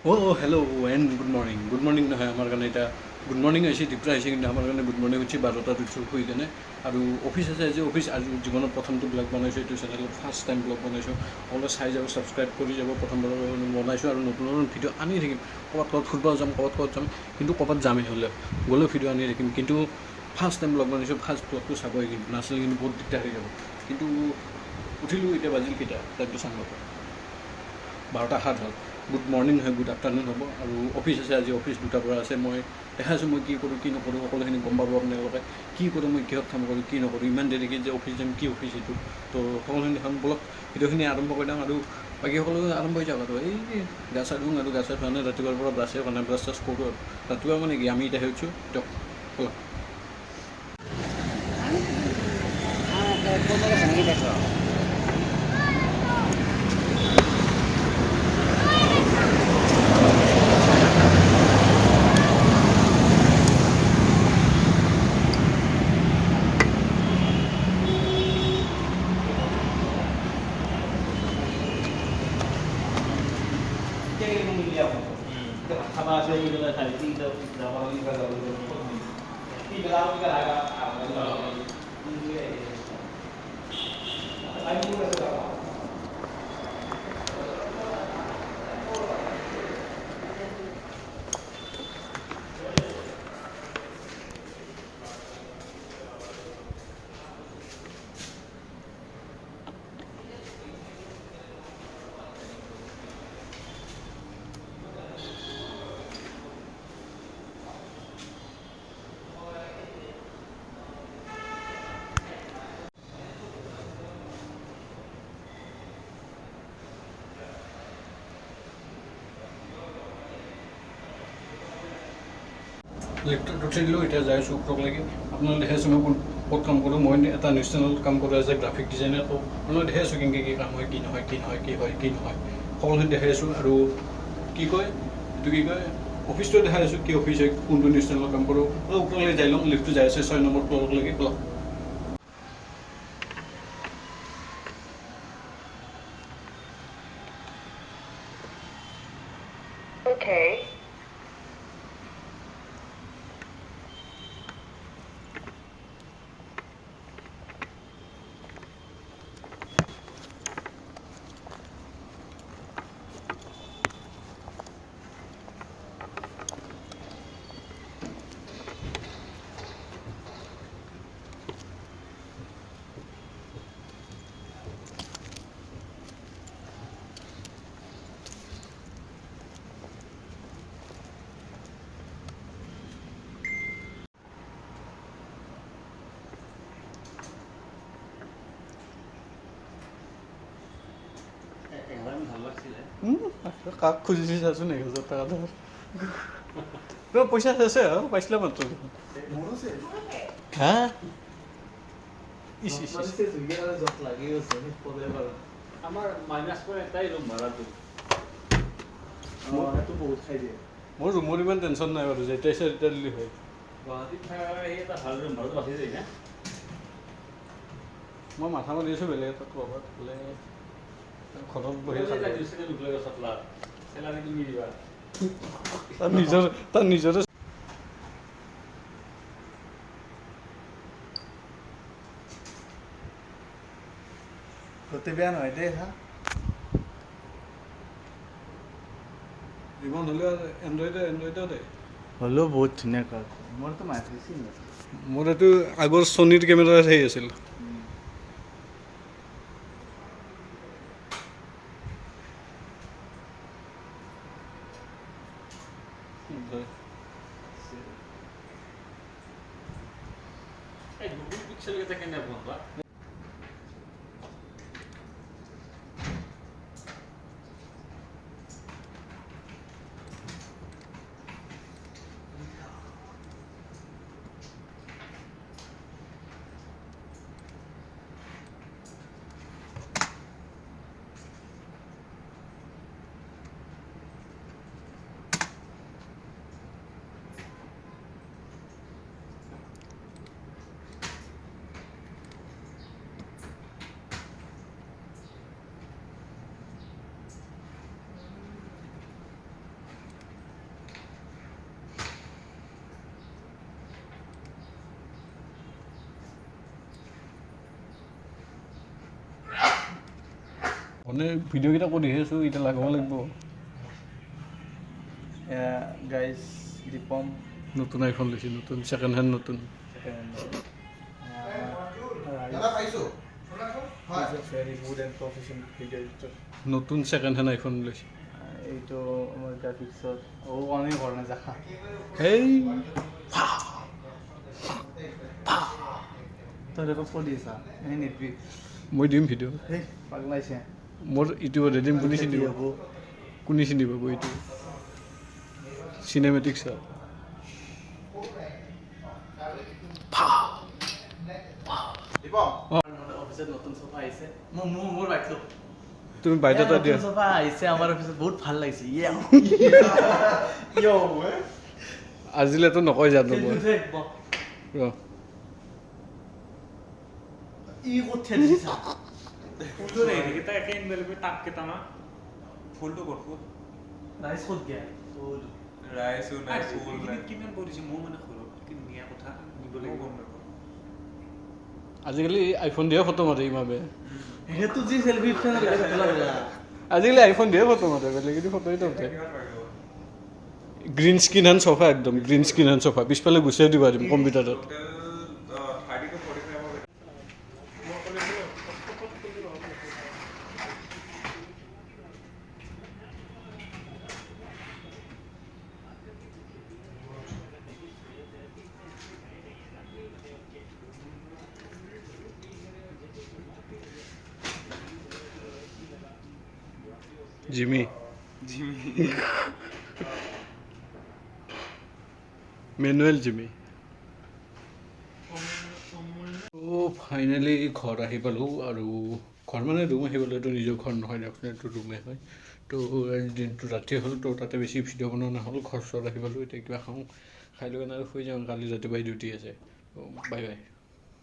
Hello' and good morning নহয় আমাৰ কাৰণে এতিয়া গুড মৰ্ণিং হৈছে দীপৰা হৈছে কিন্তু আমাৰ কাৰণে গুড মৰ্ণিং হৈছে 12টাত উঠছোঁ শুই কেনে আৰু অফিচ আছে আজি জীৱনত প্ৰথমটো ব্লগ বনাইছোঁ এইটো চেনেলত ফাৰ্ষ্ট টাইম ব্লগ বনাইছোঁ সকলোৱে চাই যাব ছাবস্ক্ৰাইব কৰি যাব প্ৰথমবাৰৰ বনাইছোঁ আৰু নতুন নতুন ভিডিঅ' আনি থাকিম ক'ৰবাত ফুৰিব যাম ক'ৰবাত যাম কিন্তু ক'ৰবাত যামেই গ'লেও ভিডিঅ' আনি থাকিম কিন্তু ফাৰ্ষ্ট টাইম ব্লগ বনাইছোঁ ফাৰ্ষ্ট ব্লগটো চাবই কিন্তু নাচালে কিন্তু বহুত দিগদাৰ হৈ যাব কিন্তু উঠিলোঁ এতিয়া বাজিল কেইটা টাইমটো চাম 12:07 হ'ল গুড মৰ্ণিং হয় গুড আফটাৰনুন হ'ব আৰু অফিচ আছে আজি অফিচ 2টাৰ পৰা আছে মই দেখাইছোঁ মই কি কৰোঁ কি নকৰোঁ সকলোখিনি গম পাব আপোনালোকে কি কৰোঁ মই কিহত কাম কৰোঁ কি নকৰোঁ ইমান দেৰিকৈ যে অফিচ যাম কি অফিচ এইটো তো সকলোখিনি দেখাম বলক ভিডিঅ'খিনি আৰম্ভ কৰি দিম আৰু বাকী সকলো আৰম্ভ হৈ যাওক আৰু এই গা চা ধুওঁ আৰু গা চা ধোৱা নাই ৰাতিপুৱাৰ পৰা ব্ৰাছে কৰা নাই ব্ৰাছ চাছ কৰোঁ আৰু ৰাতিপুৱা মানে কি আমি এতিয়া হৈছোঁ দিয়ক বলক লিফ্টত উঠি দিলোঁ এতিয়া যাই আছোঁ ওপৰক লাগি আপোনালোকে দেখাইছোঁ মই ক'ত কাম কৰোঁ মই এটা নিউজ চেনেলত কাম কৰোঁ এজ এ গ্ৰাফিক ডিজাইনাৰ তো আপোনালোকে দেখাই আছোঁ কেনেকৈ কি কাম হয় কি নহয় সকলোখিনি দেখাই আছোঁ আৰু কি কয় এইটো কি কয় অফিচটো দেখাই আছোঁ কি অফিচ হয় কোনটো নিউজ চেনেলত কাম কৰোঁ ওপৰলৈ যাই লওঁ লিফ্টটো যাই আছে 6 নম্বৰ ফ্ল'ৰলৈকে বলক Okay. কাক খুজিছে চাচোন 1,000 টকা ধৰ পইচা আছে আৰু পাইছিলা মাত্ৰ হা আমাৰ মাইনাছ পইণ্ট এটাই ৰুম ভাড়াটো বহুত খাই দিয়ে মোৰ ৰুমৰ ইমান টেনশ্যন নাই বাৰু যেতিয়া ইচ্ছা তেতিয়া দিলে হয় গুৱাহাটীত থকা সেই এটা ভাল ৰুম ভাড়াটো বাচি যায় না মই মাথা মাৰি আছোঁ বেলেগ এটা ক'ৰবাত বোলে ঘৰত বহি চেলাৰী তুমি দিবা তাৰ নিজৰে গোটেই বেয়া নহয় দেই হা ইমান হ'লেও এণ্ড্ৰইডো দে হ'লেও বহুত ধুনীয়া কাৰ মোৰতো মাৰিছিল মোৰ এইটো আগৰ ছনীৰ কেমেৰা সেই আছিল এই গুগল পিক্সেল কেইটা কেনে বন্ধা মানে ভিডিঅ'কেইটা কৰিহে আছোঁ এতিয়া লগাব লাগিব গাইজ দীপম নতুন আইফোন লৈছে নতুন ছেকেণ্ড হেণ্ড নতুন very good and professional video' editor নতুন ছেকেণ্ড হেণ্ড আইফোন লৈছে এইটো আমাৰ গ্ৰাফিক্সত অনেই ঘৰ নাযাখা সেই তই দেখোন চলি আছা এই নিদিবি মই দিম ভিডিঅ' সেই পাগলাইছে মোৰ ইউটিউবত এদিন কোনে চিনি পাব কোনে চিনি পাব এইটো চিনেমেটিক্স অফিচত নতুন চফা আহিছে মোৰ বাইকটো তুমি বাধ্যতা দিয়া চফা আহিছে আমাৰ অফিচত বহুত ভাল লাগিছে আজিলেতো নকয় জানো মই ৰ ই ক'ত ঠেলি দিছা ফুলটো ৰে হেৰিকেইটা একে ইনভেলবি টাপকেইটা না ফুলটো ক'ত ফুল ৰাইচ ক'ত গেল ৰাইছো নাই ফুল নাই কিমান পৰিছে মোৰ মানে সৰু কি নিয়া কথা নিব লাগিব গম নাপাওঁ আজিকালি আইফোন দিয়ে ফটো মাৰে ইমাবে সেইটো যি চেলফি উঠে আজিকালি আইফোন দিয়ে ফটো মাৰে বেলেগ ফটোই নুঠে গ্ৰীণ স্ক্ৰীণ হেণ্ড চফা একদম গ্ৰীণ স্ক্ৰীণ হেণ্ড চফা পিছফালে গুচাই দিব পাৰিম কম্পিউটাৰত জিমি মেনুৱেল জিমি ফাইনেলি ঘৰ আহি পালোঁ আৰু ঘৰ মানে ৰুম আহি পালোঁ এইটো নিজৰ ঘৰ নহয় দিয়কচোন এইটো ৰুমে হয় তো দিনটো ৰাতি হ'ল তো তাতে বেছি ভিডিঅ' বনোৱা নহ'ল ঘৰ চৰ আহি পালোঁ এতিয়া কিবা খাওঁ খাই লৈ কেনে আৰু শুই যাওঁ কালি ৰাতিপুৱাই ডিউটি আছে বাই বাই